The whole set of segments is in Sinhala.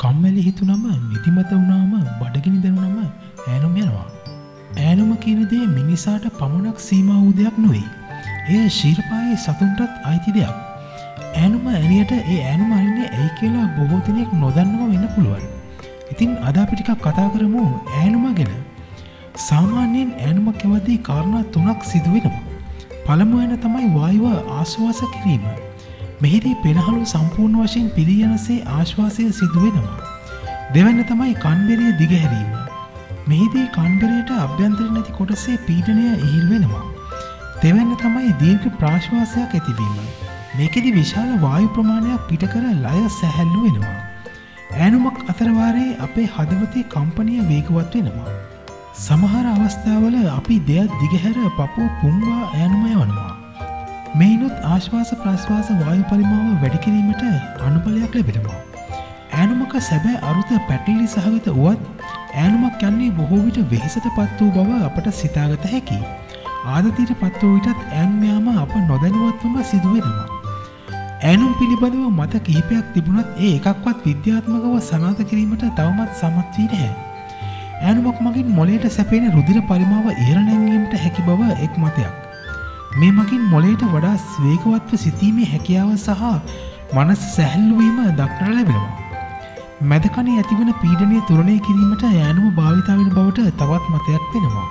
කම්මැලි හිතුනම නිදිමත වුණාම බඩගිනි දැනුනම ඈනුම යනවා. ඈනුම කියන දේ මිනිසාට පමණක් සීමා වූ දෙයක් නෙවෙයි. එය ශීර්පායේ සතුන්ටත් අයිති දෙයක්. ඈනුම ඇරියට ඒ ඈනුම අරින්නේ ඇයි කියලා බොහෝ දෙනෙක් නොදන්නව වෙන්න පුළුවන්. ඉතින් අද අපි ටිකක් කතා කරමු ඈනුම ගැන. සාමාන්‍යයෙන් ඈනුමක් යවද්දී කාරණා තුනක් සිදු වෙනවා. පළමුවෙන් තමයි වායුව ආශ්වාස කිරීම. මෙහිදී පෙනහළු සම්පූර්ණ වශයෙන් පිරී යනසේ ආශ්වාසය සිදු වෙනවා. දෙවැන්න තමයි කන්බෙරය දිගහැරීම. මෙහිදී කන්බෙරයට අභ්‍යන්තරේ නැති කොටසේ පීඩනය ඉහිල් වෙනවා. දෙවැන්න තමයි දීර්ඝ ප්‍රාශ්වාසයක් ඇතිවීම. මේකෙදි විශාල වායු ප්‍රමාණයක් පිට කර ලය සැහැල්ලු වෙනවා. ඈනුමක් අතර වාරයේ අපේ හදවතේ කම්පනය වේගවත් වෙනවා. සමහර අවස්ථාවල අපි දෙයක් දිගහැර පපුව පුම්වා ඈනුම යවනවා. මෙයිනුත් ආශ්වාස ප්‍රශ්වාස වායු පරිමාව වැඩි කිරීමට අනුබලයක් ලැබෙනවා. ඈනුමක සැබෑ අරුත පැටලි සහගත වුවත් ඈනුමක් යන්නේ බොහෝ විට වෙහෙසට පත් වූ බව අපට සිතාගත හැකියි. ආදතියට පත් වූ විටත් ඈනුම යාම අප නොදැනුවත්වම සිදු වෙනවා. ඈනුම් පිළිබඳව මත කිහිපයක් තිබුණත් ඒ එකක්වත් විද්‍යාත්මකව සනාථ කිරීමට තවමත් සමත් වී නැහැ. ඈනුමක් මගින් මොළයට සැපෙන රුධිර පරිමාව ඉහළ නැංවීමට හැකි බව එක් මතයක්. මේ මගින් මොළයට වඩා වේගවත්ව සිතීමේ හැකියාව සහ මනස සැහැල්ලු වීම දක්නට ලැබෙනවා. මැදකණේ ඇතිවන පීඩනය තුරණය කිරීමට ඈනුම භාවිත වෙන බවට තවත් මතයක් වෙනවා.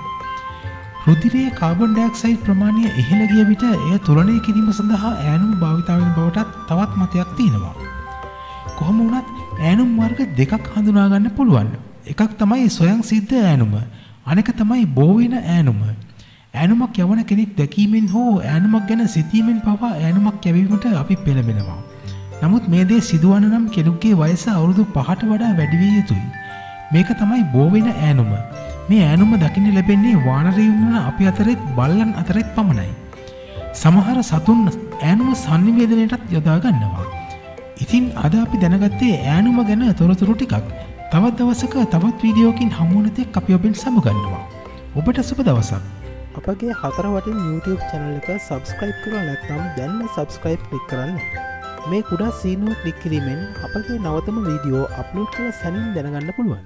රුධිරයේ කාබන් ඩයොක්සයිඩ් ප්‍රමාණය ඉහළ ගිය විට එය තුරණය කිරීම සඳහා ඈනුම භාවිත වෙන බවටත් තවත් මතයක් තියෙනවා. කොහොම වුණත් ඈනුම් වර්ග දෙකක් හඳුනා ගන්න පුළුවන්. එකක් තමයි සොයන් සිද්ධ ඈනුම. අනෙක තමයි බෝ වෙන ඈනුම. ඈනුමක් යවන කෙනෙක් දැකීමෙන් හෝ ඈනුමක් ගැන සිතීමෙන් පවා ඈනුමක් යැවීමට අපි පෙළඹෙනවා. නමුත් මේ දේ සිදුවන නම් කෙනෙකුගේ වයස අවුරුදු 5ට වඩා වැඩි විය යුතුයි. මේක තමයි බෝ වෙන ඈනුම. මේ ඈනුම දකින්න ලැබෙන්නේ වානරයන් වන අපි අතරෙත් බල්ලන් අතරෙත් පමණයි. සමහර සතුන් ඈනුම සංනිවේදනයටත් යොදා ගන්නවා. ඉතින් අද අපි දැනගත්තේ ඈනුම ගැන තොරතුරු ටිකක්. තවත් දවසක තවත් වීඩියෝකින් හමු වෙන තෙක් අපි ඔබෙන් සමුගන්නවා. ඔබට සුබ දවසක්. අපගේ හතර වටින් YouTube channel එක subscribe කරලා නැත්නම් දැන්ම subscribe click කරන්න. මේ කුඩා සීනුව ක්ලික් කිරීමෙන් අපගේ නවතම වීඩියෝ අප්ලෝඩ් කළ සැනින් දැනගන්න පුළුවන්.